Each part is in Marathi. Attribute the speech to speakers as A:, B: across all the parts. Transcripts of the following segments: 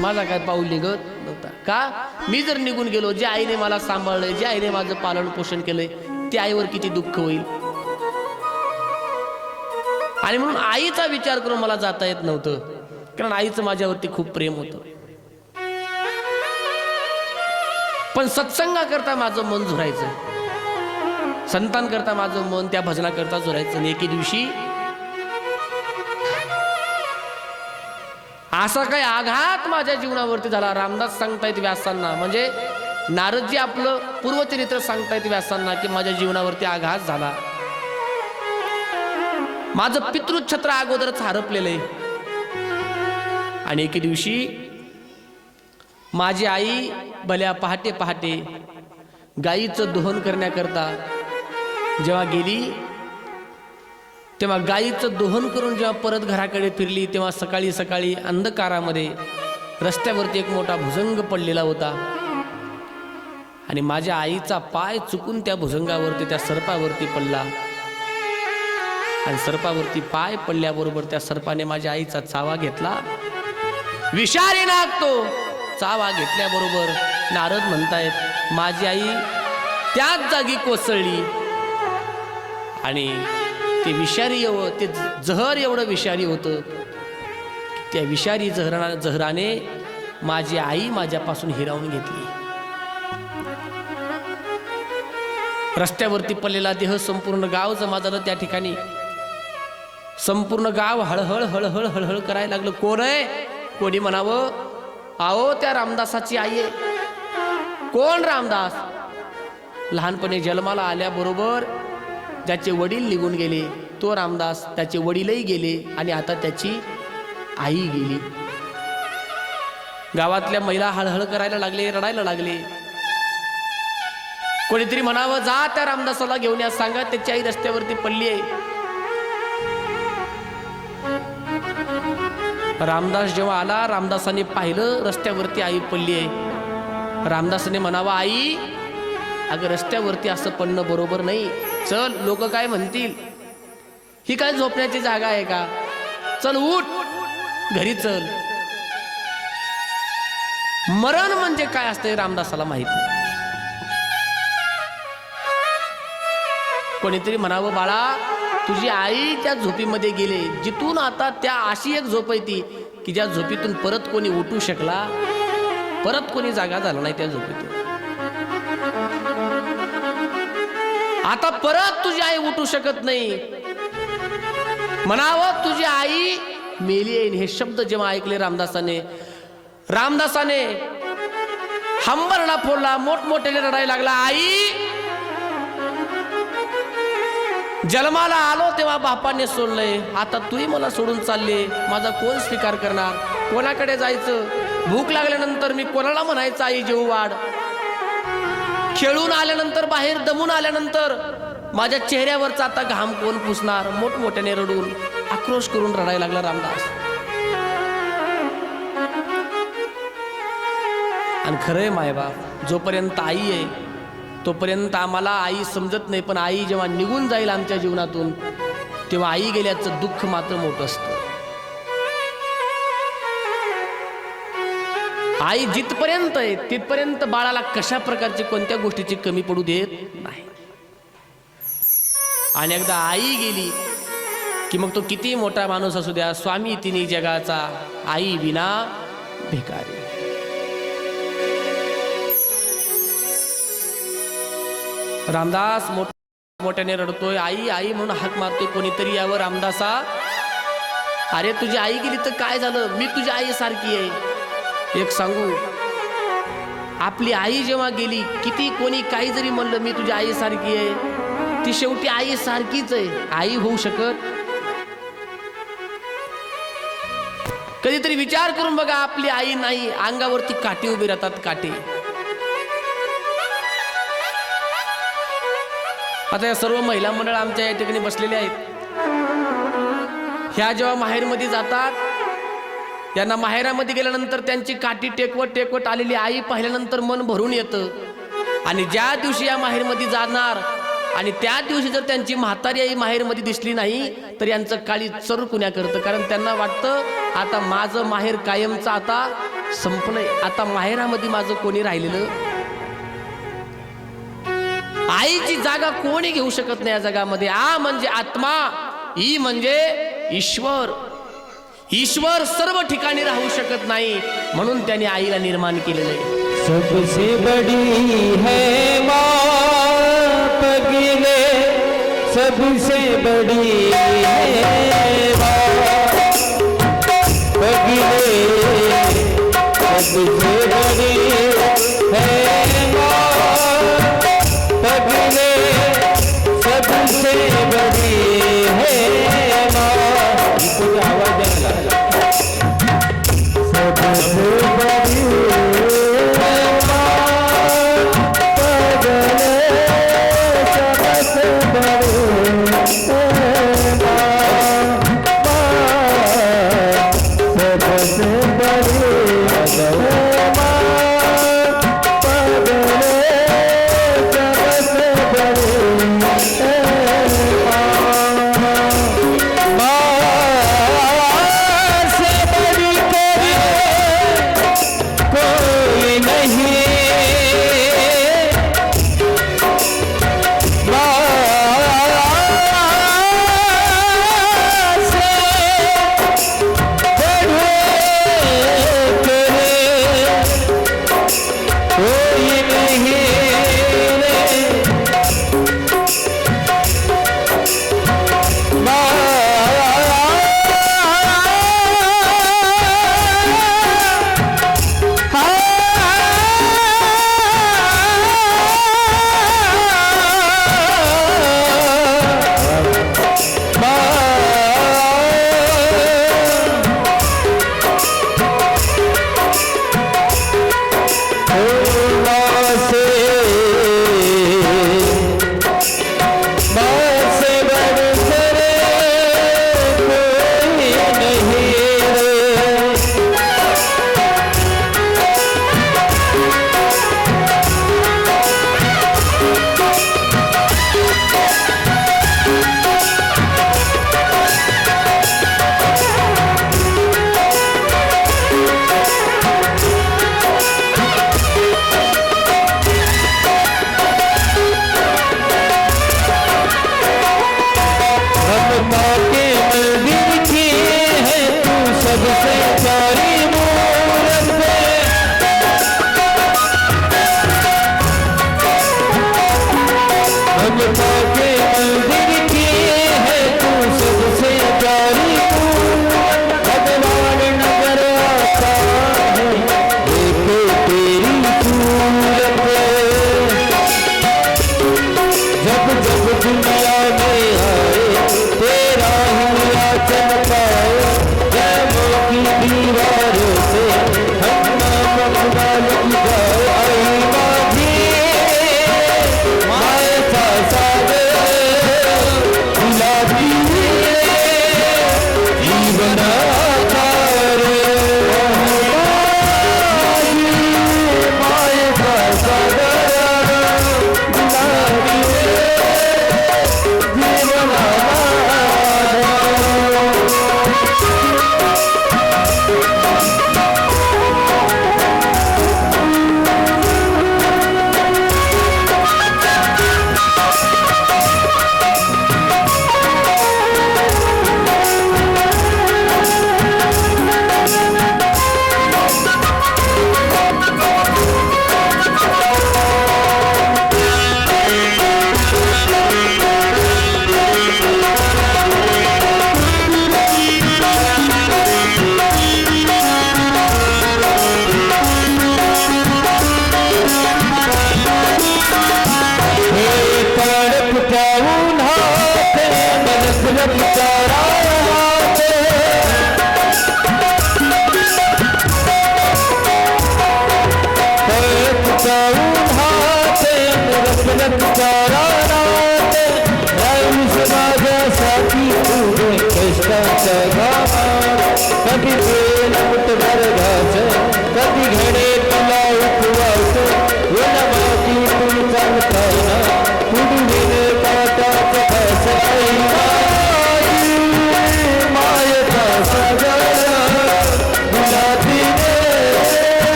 A: माझा काय पाऊल निघत नव्हता. का? मी जर निघून गेलो, जे आईने मला सांभाळलंय, जे आईने माझं पालन पोषण केलंय, त्या आईवर किती दुःख होईल. आणि म्हणून आईचा विचार करून मला जाता येत नव्हतं, कारण आईचं माझ्यावरती खूप प्रेम होतं. पण सत्संगाकरता माझं मन झुरायचं, संतांकरता माझं मन त्या भजनाकरता झुरायचं. आणि एके दिवशी असा काही आघात माझ्या जीवनावरती झाला. रामदास सांगतायत व्यासांना, म्हणजे नारदजी आपलं पूर्वचरित्र सांगतायत व्यासांना, की माझ्या जीवनावरती आघात झाला. माझं पितृछत्र अगोदरच हरपलेलं आहे. आणि एके दिवशी माझी आई भल्या पहाटे पहाटे गाईचं दोहन करण्याकरता जेव्हा गेली, तेव्हा गाईचं दोहन करून जेव्हा परत घराकडे फिरली, तेव्हा सकाळी सकाळी अंधकारामध्ये रस्त्यावरती एक मोठा भुजंग पडलेला होता. आणि माझ्या आईचा पाय चुकून त्या भुजंगावरती, त्या सर्पावरती पडला. आणि सर्पावरती पाय पडल्याबरोबर त्या सर्पाने माझ्या आईचा चावा घेतला. विषारी नाग तो. चावा घेतल्याबरोबर नारद म्हणतायत माझी आई त्याच जागी कोसळली. आणि ते विषारी ते जहर एवढं विषारी होतं, त्या विषारी जहराने माझी आई माझ्यापासून हिरावून घेतली. रस्त्यावरती पडलेला देह संपूर्ण गाव जमा झालं त्या ठिकाणी. संपूर्ण गाव हळहळ हळहळ हळहळ करायला लागलं. कोण आहे? कोणी म्हणावं, आओ त्या रामदासाची आई आहे. कोण रामदास? लहानपणी जन्माला आल्याबरोबर ज्याचे वडील निघून गेले तो रामदास, त्याचे वडीलही गेले आणि आता त्याची आई गेली. गावातल्या महिला हळहळ करायला लागले, रडायला लागले. कोणीतरी म्हणावं, जा त्या रामदासाला घेऊन या, सांगा त्याची आई रस्त्यावरती पडली आहे. रामदास जेव्हा आला, रामदासाने पाहिलं रस्त्यावरती आई पडली आहे. रामदासाने म्हणावा, आई अगं रस्त्यावरती असं पडणं बरोबर नाही. चल, लोक काय म्हणतील, ही काय झोपण्याची जागा आहे का? चल उठ, घरी चल. मरण म्हणजे काय असतं रामदासाला माहित नाही. कोणीतरी म्हणावं, बाळा तुझी आई त्या झोपीमध्ये गेले, जिथून आता त्या अशी एक झोप आहे ती की ज्या झोपीतून परत कोणी उठू शकला, परत कोणी जागा झाला नाही त्या झोपीतून. आता परत तुझी आई उठू शकत नाही. म्हणावं तुझी आई मेली आहे. हे शब्द जेव्हा ऐकले रामदासाने हंबरडा फोडला, मोठमोठ्याने रडायला लागला. आई जन्माला आलो तेव्हा बापाने सोडलंय, आता तूही मला सोडून चालले. माझा कोण स्वीकार करणार? कोणाकडे जायचं? भूक लागल्यानंतर मी कोणाला म्हणायचं आई जेवू वाढ? खेळून आल्यानंतर, बाहेर दमून आल्यानंतर माझ्या चेहऱ्यावरचा आता घाम कोण पुसणार? मोठमोठ्याने रडून आक्रोश करून रडायला लागला रामदास. आणि खरंय मायबाप, जोपर्यंत आई आहे तोपर्यंत आम्हाला आई समजत नाही, पण आई जेव्हा निघून जाईल आमच्या जीवनातून, तेव्हा आई गेल्याचं दुःख मात्र मोठं असतं. आई जिथपर्यंत आहे तिथपर्यंत बाळाला कशा प्रकारची कोणत्या गोष्टीची कमी पडू देत नाही. आणि एकदा आई गेली की मग तो किती मोठा माणूस असू द्या, स्वामी तिन्ही जगाचा, आई विना भिकारी. रामदास मोठ्याने रडतोय, आई आई म्हणून हाक मारतोय. कोणीतरी यावं, रामदासा अरे तुझी आई गेली तर काय झालं? मी तुझी आई सारखी आहे. एक सांगू, आपली आई जेव्हा गेली, किती कोणी काही जरी म्हणलं मी तुझी आई सारखी आहे, ती शेवटी आई सारखीच आहे. आई होऊ शकत? कधीतरी विचार करून बघा, आपली आई नाही, अंगावरती काटे उभे राहतात, काटे. आता या सर्व महिला मंडळ आमच्या या ठिकाणी बसलेल्या आहेत. ह्या जेव्हा माहेरमध्ये जातात, यांना माहेरामध्ये गेल्यानंतर त्यांची काठी टेकवत टेकवत आलेली आई पाहिल्यानंतर मन भरून येतं. आणि ज्या दिवशी या माहेरमध्ये जाणार आणि त्या दिवशी जर त्यांची म्हातारी आई माहेरमध्ये दिसली नाही तर यांचं काळी चरकुण्या करतं, कारण त्यांना वाटतं आता माझं माहेर कायमचं आता संपलंय, आता माहेरामध्ये माझं कोणी राहिलेलं. आईची जागा कोणी घेऊ शकत नाही या जगामध्ये. आ म्हणजे आत्मा, ई म्हणजे ईश्वर. ईश्वर सर्व ठिकाणी राहू शकत नाही, म्हणून त्याने आईला निर्माण केलेलं आहे.
B: सबसे बड़ी है माँ पगले, सबसे बड़ी है माँ पगले, सबसे बड़ी है माँ पगले, सबसे बड़ी है माँ. कुछ आवाज आला. सबसे बड़ी सबसे बड़ी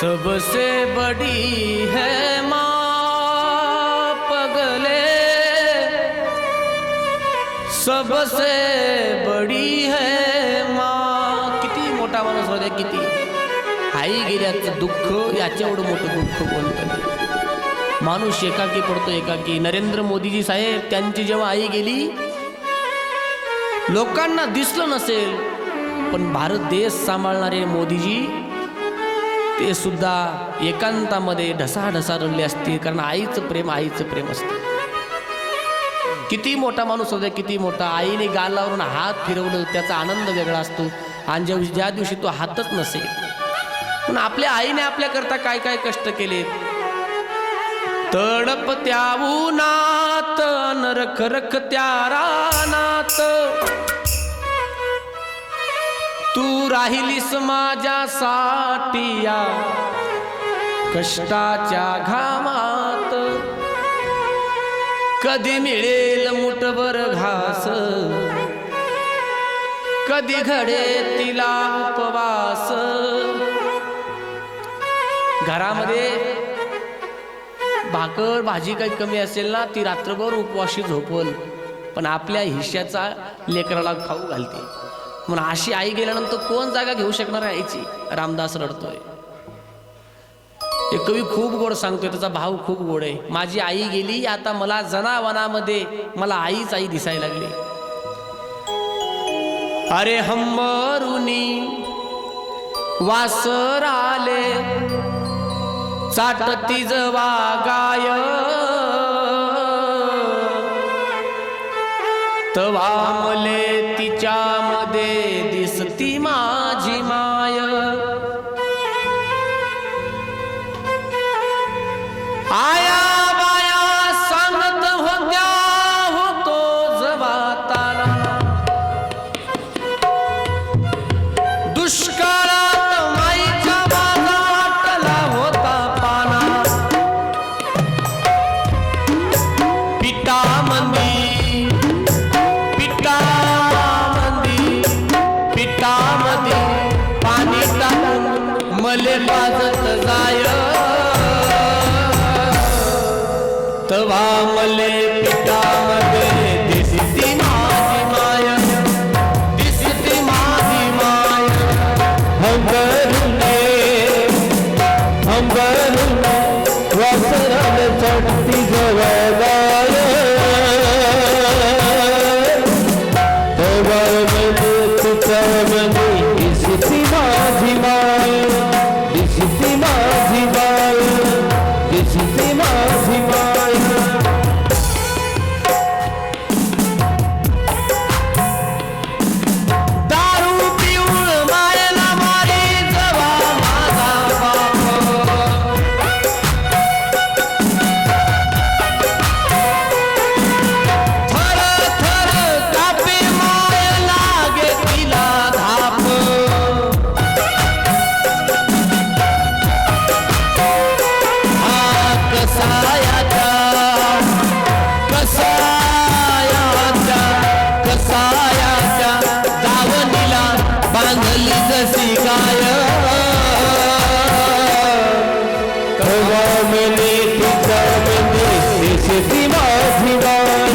A: सबसे बड़ी है माँ पगले, सबसे बडी है माँ. किती मोठा माणूस होता, किती आई गेल्याचं दुःख याच्या एवढं मोठं दुःख कोणतं नाही. माणूस एकाकी पडतो, एकाकी. नरेंद्र मोदीजी साहेब, त्यांची जेव्हा आई गेली लोकांना दिसलं नसेल, पण भारत देश सांभाळणारे मोदीजी ते सुद्धा एकांतामध्ये ढसाढसा रडले असते, कारण आईचं प्रेम असतं. किती मोठा माणूस होता, किती मोठा. आईने गालावरून हात फिरवलं त्याचा आनंद वेगळा असतो, आणि ज्या दिवशी तो हातच नसेल. पण आपल्या आईने आपल्याकरता काय काय कष्ट केले. तडपत्या उन्हात नरखरखत्या रानात तू राहिलीस माझ्यासाठी या कष्टाच्या घामात. कधी मिळेल मुठभर घास, कधी घडे तिला उपवास. घरामध्ये भाकर भाजी काही कमी असेल ना, ती रात्रभर उपवाशी झोपल, पण आपल्या हिश्श्याचा लेकराला खाऊ घालते. म्हणून अशी आई गेल्यानंतर कोण जागा घेऊ शकणार आहे आईची. रामदास रडतोय. एक कवी खूप गोड सांगतोय, त्याचा भाव खूप गोड आहे. माझी आई गेली, आता मला जनावनामध्ये मला आईच आई दिसायला लागली. अरे हंबरुनी वासर आले, चाटती जवा गाय, तवा मले तिच्यामध्ये दिसती माझी माय. आया बाया सांगत होत्या होतो जवा ताना, दुष्काळात माईच्या बाजाटला होता पाना. पिठामंदी पाणी टाकून मले पाजत जाय, तवा मले पिठामध्ये दिसती माझी माय, दिसती माझी माय.
B: हंबरुने वासराला चढती जवळ, तवा मले तुझ्यामध्ये दिसती माझी माय, दिसती माझी माय, दिसती माझी माय.
A: दारू पिऊन मायला मारी जवा माझा बाप, थर थर कापे माय लागे तिला धाप. हा कसायाच्या दावणीला बांधली जशी गाय,
B: तवा मले तुझ्यामध्ये दिसती माझी माय,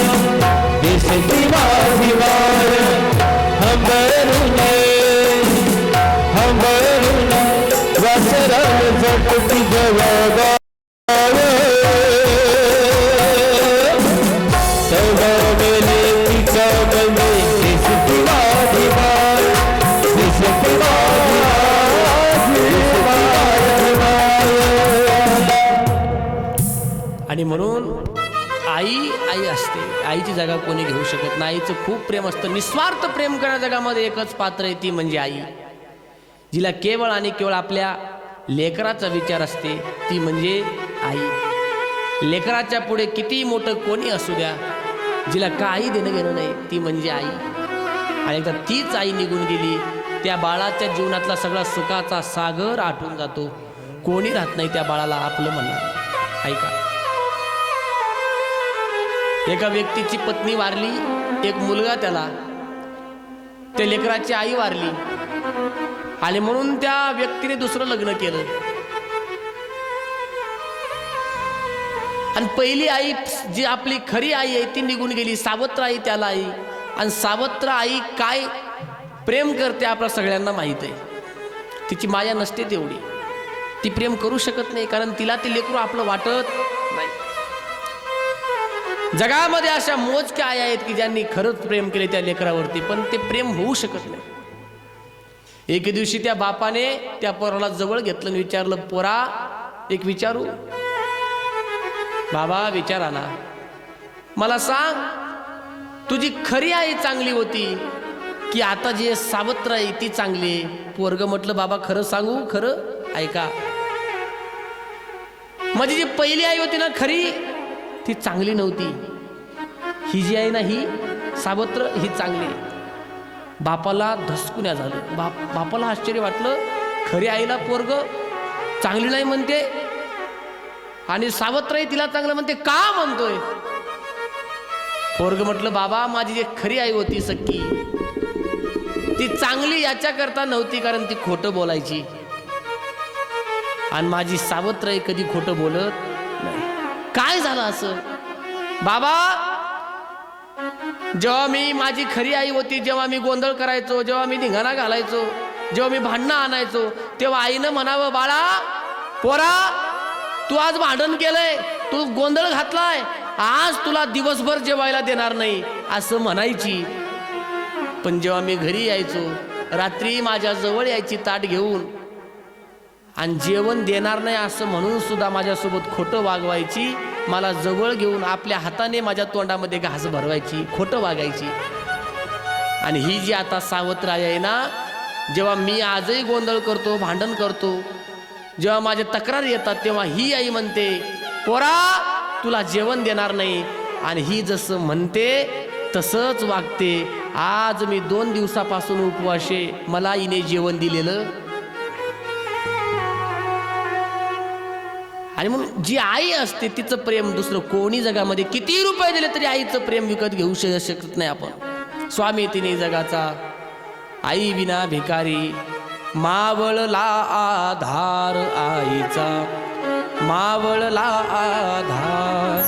B: दिसती माझी माय. हंबरुने वासराला चढती जवळ, तवा मले तुझ्यामध्ये दिसती माझी माय, दिसती माझी माय.
A: आणि म्हणून आई असते. आईची जागा कोणी घेऊ शकत नाही. आईचं खूप प्रेम असतं. निस्वार्थ प्रेम करण्या जगामध्ये एकच पात्र आहे, ती म्हणजे आई. जिला केवळ आणि केवळ आपल्या लेकराचा विचार असते, ती म्हणजे आई. लेकराच्या पुढे किती मोठं कोणी असू द्या, जिला काही देणं घेणं नाही, ती म्हणजे आई. आणि एकदा तीच आई निघून गेली, त्या बाळाच्या जीवनातला सगळा सुखाचा सागर आटून जातो. कोणी राहत नाही त्या बाळाला आपलं म्हणणार. ऐका, एका व्यक्तीची पत्नी वारली, एक मुलगा त्याला, त्या लेकराची आई वारली आणि म्हणून त्या व्यक्तीने दुसरं लग्न केलं. आणि पहिली आई जी आपली खरी आई आहे ती निघून गेली, सावत्र आई त्याला आई. आणि सावत्र आई काय प्रेम करते आपल्या सगळ्यांना माहीत आहे. तिची माया नसते तेवढी, ती प्रेम करू शकत नाही, कारण तिला ते लेकरू आपलं वाटत नाही. जगामध्ये अशा मोजक्या आई आहेत की ज्यांनी खरंच प्रेम केले त्या लेकरावरती, पण ते प्रेम होऊ शकत नाही. एके दिवशी त्या बापाने त्या पोराला जवळ घेतलं आणि विचारलं, पोरा एक विचारू? बाबा विचारा ना, मला सांग, तुझी खरी आई चांगली होती की आता जे सावत्र आहे ती चांगली? पोरग म्हटलं, बाबा खरं सांगू? खरं ऐका, माझी जी पहिली आई होती ना खरी, ती चांगली नव्हती. ही जी आहे ना ही सावत्र, ही चांगली. बापाला धसकुन्या झालं. बापाला आश्चर्य वाटलं, खरी आईला पोरग चांगली नाही म्हणते आणि सावत्रही तिला चांगलं म्हणते, का म्हणतोय? पोरग म्हटलं, बाबा माझी जी खरी आई होती सख्खी, ती चांगली याच्याकरता नव्हती कारण ती खोटं बोलायची, आणि माझी सावत्रही कधी खोटं बोलत नाही. काय झालं असं? बाबा जेव्हा मी माझी खरी आई होती, जेव्हा मी गोंधळ करायचो, जेव्हा मी धिंगाणा घालायचो, जेव्हा मी भांडणं आणायचो, तेव्हा आईनं म्हणावं, बाळा पोरा तू आज भांडण केलंय, तू गोंधळ घातलाय, आज तुला दिवसभर जेवायला देणार नाही असं म्हणायची. पण जेव्हा मी घरी यायचो, रात्री माझ्या जवळ यायची ताट घेऊन, आणि जेवण देणार नाही असं म्हणून सुद्धा माझ्यासोबत खोटं वागवायची. मला जवळ घेऊन आपल्या हाताने माझ्या तोंडामध्ये घास भरवायची, खोटं वागायची. आणि ही जी आता सावत्र आई आहे ना, जेव्हा मी आजही गोंधळ करतो, भांडण करतो, जेव्हा माझ्या तक्रार येतात, तेव्हा ही आई म्हणते, पोरा तुला जेवण देणार नाही. आणि ही जसं म्हणते तसंच वागते. आज मी 2 दिवसापासून उपवासे, मला हिने जेवण दिलेलं. आणि म्हणून जी आई असते तिचं प्रेम दुसरं कोणी जगामध्ये किती रुपये दिले तरी आईचं प्रेम विकत घेऊ शकत नाही आपण. स्वामी तिने जगाचा, आई विना भिकारी, मावळला आधार आईचा, मावळला आधार.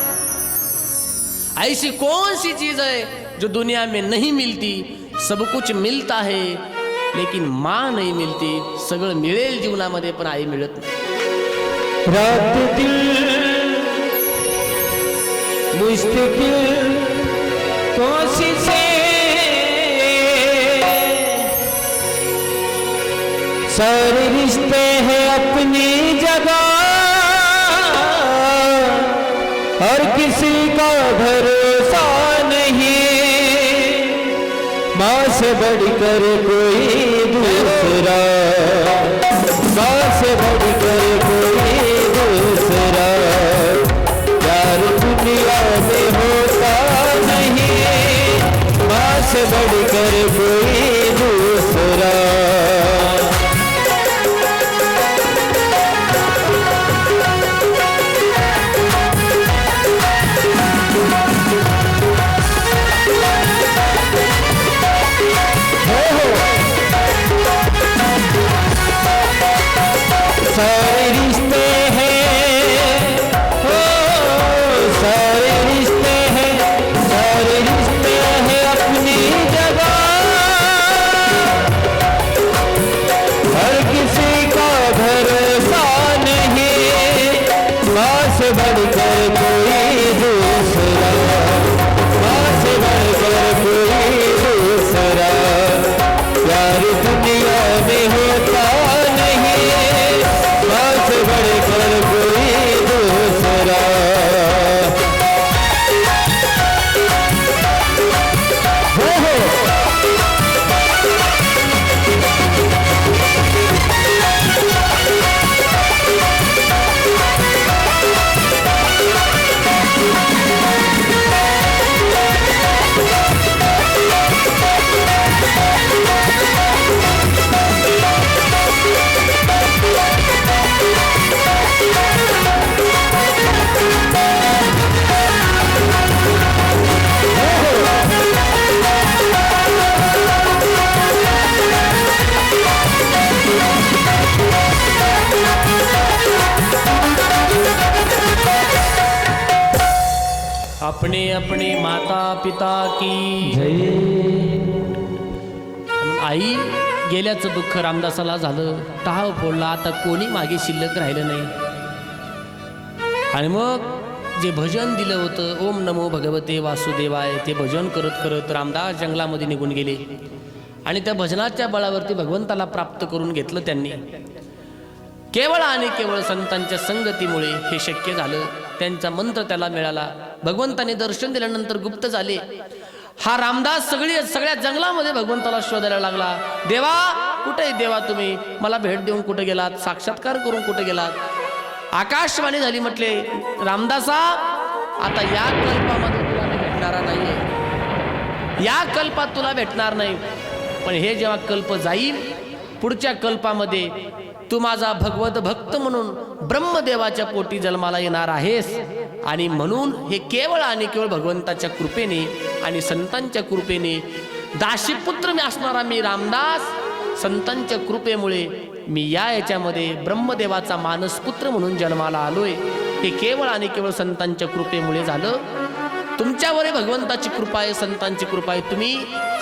A: ऐसी कौन सी चीज है जो दुनिया में नहीं मिलती? सब कुछ मिलता है लेकिन माँ नहीं मिलती. सगळं मिळेल जीवनामध्ये पण आई मिळत नाही.
B: रात दिल मुश्किल कोशिशें, सारे रिश्ते हैं अपनी जगह, हर किसी का भरोसा नहीं, माँ से बढ़कर कोई दूसरा, माँ से बढ़कर कोई दूसरा, प्यार दुनिया में होता नहीं, माँ से बढ़कर कोई दूसरा. सारे रिश्ते हैं, हो सारे रिश्ते हैं, सारे रिश्ते हैं अपनी जगह, हर किसी का भरोसा नहीं, माँ से बढ़कर कोई दूसरा, माँ से बढ़कर कोई दूसरा, प्यार दुनिया में होता नहीं, माँ
A: अपने अपने माता पिता की
B: जय.
A: आई गेल्याचं दुःख रामदासाला झालं. टाळ फोडला. आता कोणी मागे शिल्लक राहिलं नाही. आणि मग जे भजन दिलं होतं ओम नमो भगवते वासुदेवाय ते भजन करत करत रामदास जंगलामध्ये निघून गेले. आणि त्या भजनाच्या बळावरती भगवंताला प्राप्त करून घेतलं त्यांनी. केवळ आणि केवळ संतांच्या संगतीमुळे हे शक्य झालं. त्यांचा मंत्र त्याला मिळाला. भगवंताने दर्शन दिल्यानंतर गुप्त झाले. हा रामदास सगळ्या जंगलामध्ये भगवंताला शोधायला लागला. देवा कुठे देवा तुम्ही? मला भेट देऊन कुठे गेलात? साक्षात्कार करून कुठे गेलात? आकाशवाणी झाली. म्हटले रामदासा आता या कल्पामध्ये तुला मी भेटणारा नाहीये. या कल्पात तुला भेटणार नाही. पण हे जेव्हा कल्प जाईल पुढच्या कल्पामध्ये तू माझा भगवत भक्त म्हणून ब्रह्मदेवाच्या पोटी जन्माला येणार आहेस. आणि म्हणून हे केवळ आणि केवळ भगवंताच्या कृपेने आणि संतांच्या कृपेने दासीपुत्र मी असणारा मी रामदास संतांच्या कृपेमुळे मी याच्यामध्ये ब्रह्मदेवाचा मानसपुत्र म्हणून जन्माला आलोय. हे केवळ आणि केवळ संतांच्या कृपेमुळे झालं. तुमच्यावर भगवंताची कृपा आहे, संतांची कृपा आहे. तुम्ही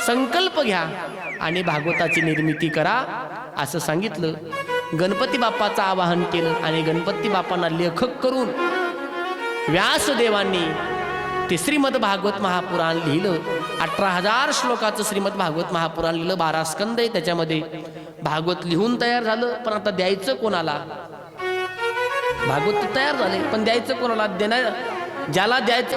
A: संकल्प घ्या आणि भागवताची निर्मिती करा असं सांगितलं. गणपती बाप्पाचं आवाहन केलं आणि गणपती बाप्पांना लेखक करून व्यासदेवांनी ते श्रीमद भागवत महापुराण लिहिलं. 18,000 श्लोकाचं श्रीमद भागवत महापुराण लिहिलं. 12 स्कंद आहे त्याच्यामध्ये. भागवत लिहून तयार झालं. पण आता द्यायचं कोणाला? भागवत तयार झाले पण द्यायचं कोणाला? ज्याला द्यायचं